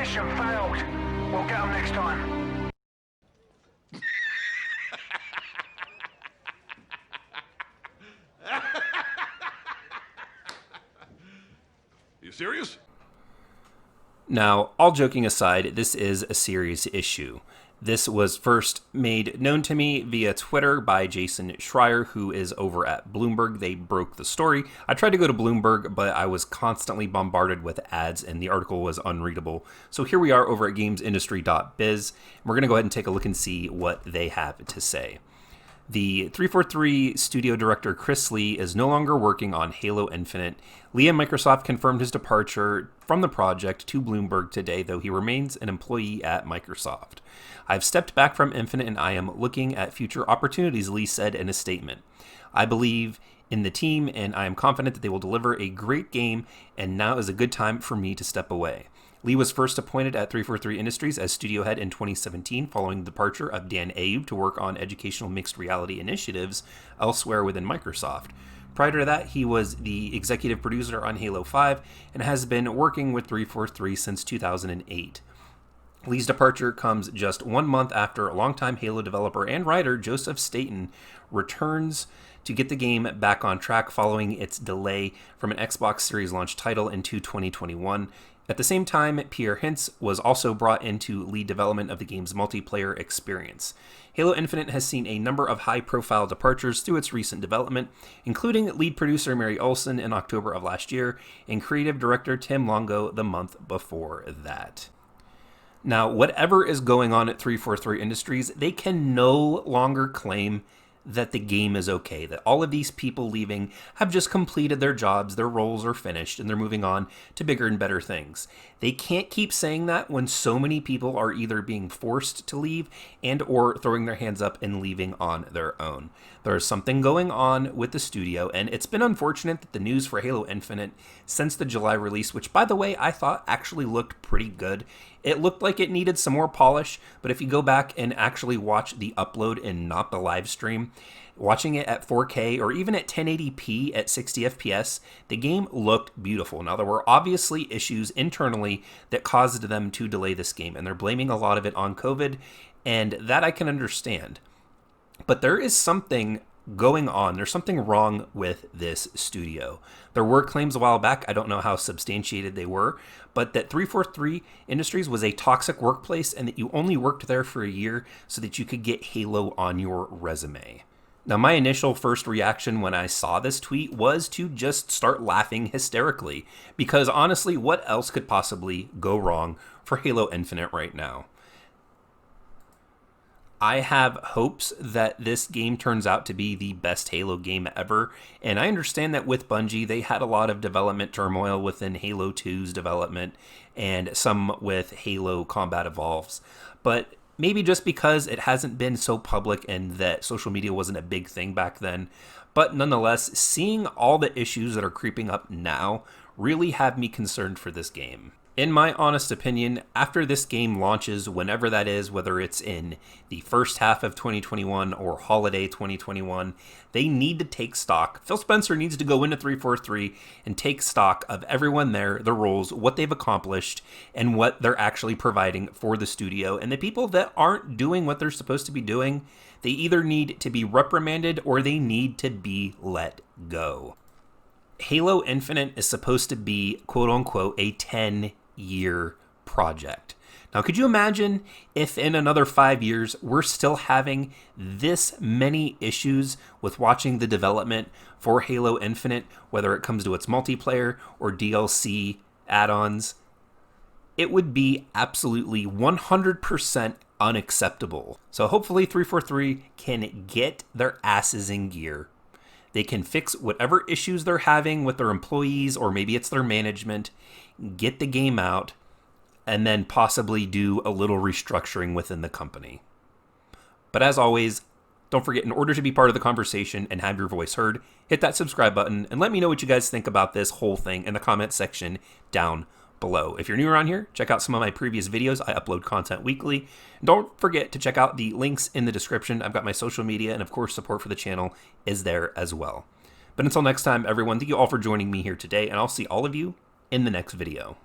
Mission failed. We'll get them next time. You serious? Now, all joking aside, this is a serious issue. This was first made known to me via Twitter by Jason Schreier, who is over at Bloomberg. They broke the story. I tried to go to Bloomberg, but I was constantly bombarded with ads and the article was unreadable. So here we are over at gamesindustry.biz. We're going to go ahead and take a look and see what they have to say. The 343 studio director Chris Lee is no longer working on Halo Infinite. Lee and Microsoft confirmed his departure from the project to Bloomberg today, though he remains an employee at Microsoft. I've stepped back from Infinite and I am looking at future opportunities, Lee said in a statement. I believe in the team and I am confident that they will deliver a great game, and now is a good time for me to step away. Lee was first appointed at 343 Industries as studio head in 2017 following the departure of Dan Abe to work on educational mixed reality initiatives elsewhere within Microsoft. Prior to that, he was the executive producer on Halo 5 and has been working with 343 since 2008. Lee's departure comes just 1 month after longtime Halo developer and writer Joseph Staten returns to get the game back on track following its delay from an Xbox Series launch title into 2021. At the same time, Pierre Hintz was also brought into lead development of the game's multiplayer experience. Halo Infinite has seen a number of high-profile departures through its recent development, including lead producer Mary Olson in October of last year and creative director Tim Longo the month before that. Now, whatever is going on at 343 Industries, they can no longer claim that the game is okay, that all of these people leaving have just completed their jobs, their roles are finished, and they're moving on to bigger and better things. They can't keep saying that when so many people are either being forced to leave and or throwing their hands up and leaving on their own. There's something going on with the studio, and it's been unfortunate that the news for Halo Infinite since the July release, which by the way, I thought actually looked pretty good. It looked like it needed some more polish, but if you go back and actually watch the upload and not the live stream, watching it at 4K or even at 1080p at 60 FPS, the game looked beautiful. Now, there were obviously issues internally that caused them to delay this game, and they're blaming a lot of it on COVID, and that I can understand. But there is something going on. There's something wrong with this studio. There were claims a while back, I don't know how substantiated they were, but that 343 Industries was a toxic workplace and that you only worked there for a year so that you could get Halo on your resume. Now, my initial first reaction when I saw this tweet was to just start laughing hysterically, because honestly, what else could possibly go wrong for Halo Infinite right now? I have hopes that this game turns out to be the best Halo game ever, and I understand that with Bungie, they had a lot of development turmoil within Halo 2's development, and some with Halo Combat Evolves, but maybe just because it hasn't been so public and that social media wasn't a big thing back then, but nonetheless, seeing all the issues that are creeping up now really have me concerned for this game. In my honest opinion, after this game launches, whenever that is, whether it's in the first half of 2021 or holiday 2021, they need to take stock. Phil Spencer needs to go into 343 and take stock of everyone there, the roles, what they've accomplished, and what they're actually providing for the studio. And the people that aren't doing what they're supposed to be doing, they either need to be reprimanded or they need to be let go. Halo Infinite is supposed to be, quote-unquote, a 10-year project. Now, could you imagine if in another 5 years we're still having this many issues with watching the development for Halo Infinite, whether it comes to its multiplayer or DLC add-ons? It would be absolutely 100% unacceptable. So hopefully 343 can get their asses in gear. They can fix whatever issues they're having with their employees, or maybe it's their management, get the game out, and then possibly do a little restructuring within the company. But as always, don't forget, in order to be part of the conversation and have your voice heard, hit that subscribe button and let me know what you guys think about this whole thing in the comment section down below. If you're new around here, check out some of my previous videos. I upload content weekly. Don't forget to check out the links in the description. I've got my social media, and of course, support for the channel is there as well. But until next time, everyone, thank you all for joining me here today, and I'll see all of you in the next video.